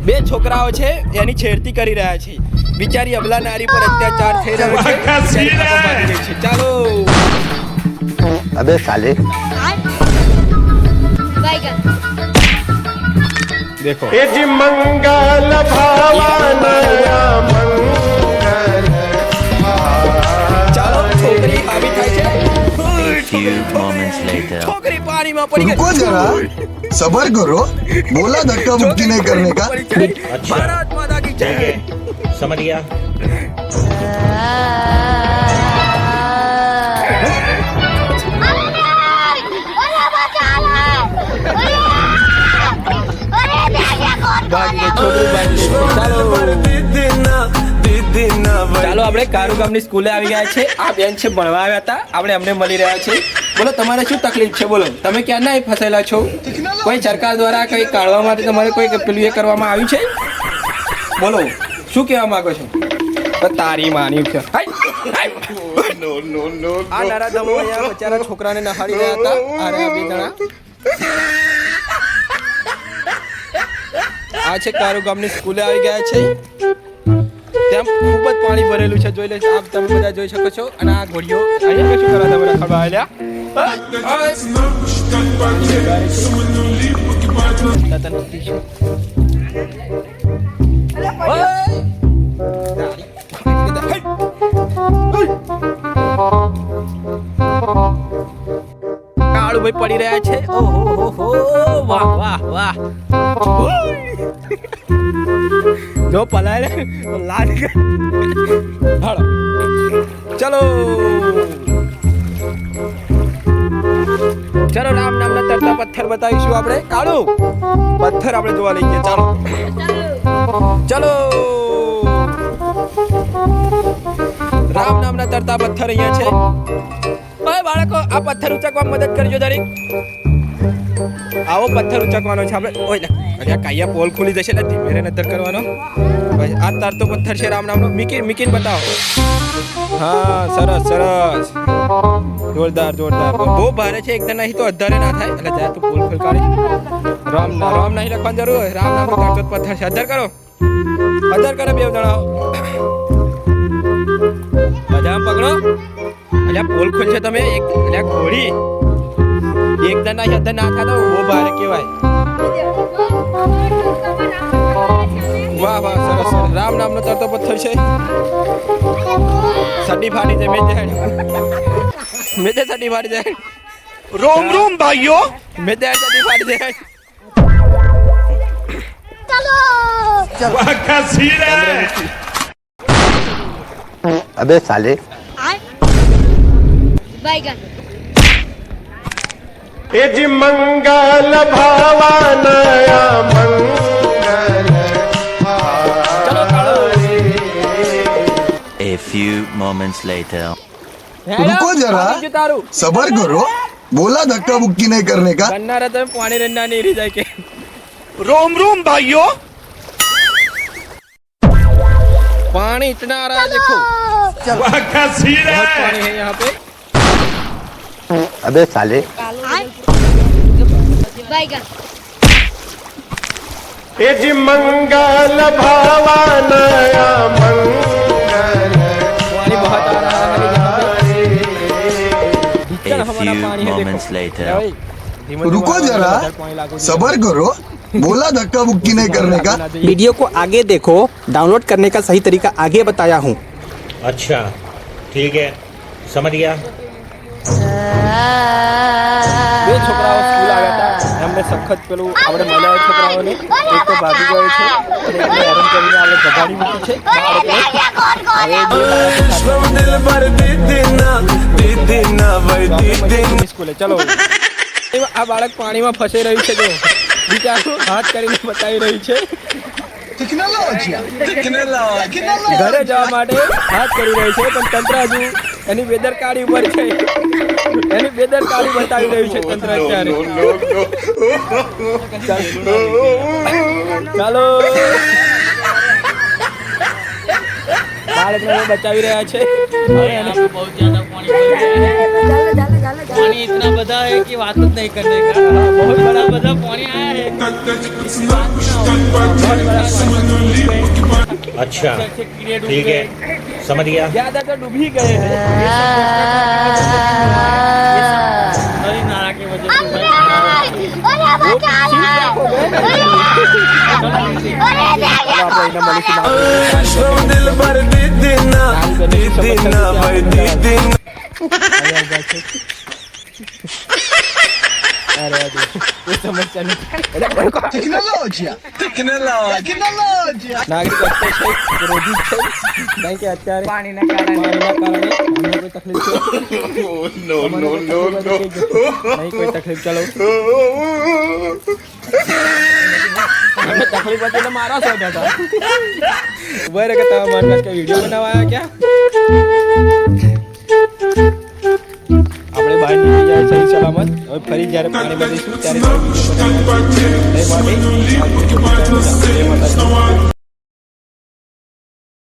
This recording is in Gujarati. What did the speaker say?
બે છોકરાઓ છે એની છેડતી કરી રહ્યા છે. બિચારી અબલા નારી પર અત્યાચાર થઈ રહ્યો છે. બિચારી કાપો ભાગી રહી છે. ચાલો अबे साले देखो એ જી મંગલ ભાવનયા મંગલ ચાલો છોકરી આવી થાય છે. few moments later. છોકરી પાણીમાં પડી ગઈ. रुको जरा सबर करो बोला धक्का मुक्की नहीं करने का ભારત માતા કી જય. समझ गया. ભાગી ગઈ, છોકરી ભાગી ગઈ. ચાલો આપણે કારુ ગામની સ્કૂલે આવી ગયા છે. આ બેન છે ભણવા આવ્યા હતા. આપણે અમને મળી રહ્યા છે. બોલો તમારે શું તકલીફ છે? બોલો તમે ક્યાં ના ફસાયેલા છો? કોઈ સરકાર દ્વારા કઈ કાઢવા માટે તમારે કોઈ પેલું એ કરવામાં આવ્યું છે? બોલો શું કહેવા માંગો છો? તો તારી માની છે. આ નરાધમો અહીંયા બચારા છોકરાને નહાડી રહ્યા હતા. અરે આ બે જણા આ છે કારુ ગામની સ્કૂલે આવી ગયા છે. તેમ ખૂબ જ પાણી ભરેલું છે. જોઈ લે આપ તમે બધા જોઈ શકો છો. અને આ ઘોડીઓ અહીંયા શું કરવા તમે રખડવા આવ્યા? કાળુભાઈ પડી રહ્યા છે. ઓહો વાહ વાહ વાહ. જો પલાય લાલ હાલો ચલો ચલો રામ નામના તરતા પથ્થર બતાવીશું આપણે. કાળુ પથ્થર આપણે જોવા લઈ ગયા. ચાલો ચલો રામ નામના તરતા પથ્થર અહીંયા છે. ઓય બાળકો આ પથ્થર ઉચકવા મદદ કરજો દરેક. આવો પથ્થર ઉચકવાનો છે આપણે. ઓય અરે કાયા પોલ ખુલી જશે ને ધીમે નતર કરવાનો. ભાઈ આ તરતો પથ્થર છે રામ નામનો. મીકીન બતાવો. હા સરસ સરસ જોરદાર જોરદાર. બહુ ભારે છે એકદમ. નહીં તો અધારે ના થાય. એટલે જા તું પોલ ખોલ કાઢી. રામ નહીં લખવાની જરૂર હોય. રામ નામનો તરતો પથ્થર છે. અધાર કરો બે જણા. બધા પકડો. અલ્યા પોલ ખોલશે તમે. એક અલ્યા ઘોડી એકદમ ના અધર ના થતો બહુ ભારે કહેવાય. વાહ વાહ સરસ સરસ. રામ નામનો તરતો પથ્થર છે. સડી ફાટી જાય. મેજે સડી ફાટી જાય. રોમ રોમ ભાઈઓ મેજે સડી ફાટી જાય. વાકા સીરા अबे साले એ જી મંગલ ભાવનયા મંગલ ચલો કાળો. A few moments later. रुको जरा તારું सबर करो बोला धक्का मुक्की नहीं करने का ગન્નારા તમે પાણી રંડા નહીં રહી જાય કે. રોમ રોમ ભાઈઓ पानी इतना आ रहा है देखो. વાકા बहुत સીરા पानी है यहाँ पे. अबे साले એ જી મંગલ ભાવનયા મંગલ पानी बहुत आ रहा है यहाँ पे. भीतर A हमारा few पानी है moments देखो. later. भाई, धीमे-धीमे रुको हमारा जरा अंदर पानी लागू नहीं. सबर करो बोला धक्का मुक्की नहीं करने का वीडियो को आगे देखो. डाउनलोड करने का सही तरीका आगे बताया हूँ. अच्छा ठीक है समझ गया. બે છોકરાઓ સ્કૂલ આવ્યા હતા. એમને સખત પેલું આપણે મળ્યા છોકરાઓને. એક તો ભાગી ગયો છે અને એમને હેરાન કરીને આપણે ભગાડી મૂકી છે. સ્કૂલે ચલો. આ બાળક પાણીમાં ફસાઈ રહ્યું છે. જો બિચારું હાથ કરીને બતાવી રહ્યું છે. ઘરે જવા માટે હાથ કરી રહ્યું છે પણ તંત્ર હજુ એની બેદરકારી ઉપર છે. એની બેદરકારી બતાવી રહ્યું છે તંત્ર અત્યારે. ચાલો બાળકને બચાવી રહ્યા છે. बहुत ज्यादा पानी इतना बड़ा है कि बात नहीं करने का. बहुत बड़ा पानी आया है. अच्छा ठीक है समझ गया ज्यादा तो डूब ही गए हैं नदी नाला की वजह से वो ठीक ठाक हो गए ना। चलो આપણે એના મળીશું અરે કોઈ સમસ્યા નથી ટેકનોલોજી નાગરિક અત્યારે છે વિરોધી છે કારણ કે અત્યારે પાણીના કારણે અમને કોઈ તકલીફ છે નહીં કોઈ તકલીફ ચલો हमें तकलीफ होती तो मारा सोचा था उबर के तब मान के वीडियो बनावाया क्या આપણે બહાર નીકળી જાય સહી સલામત હવે ફરી જ્યારે પાણી બદલીશું ત્યારે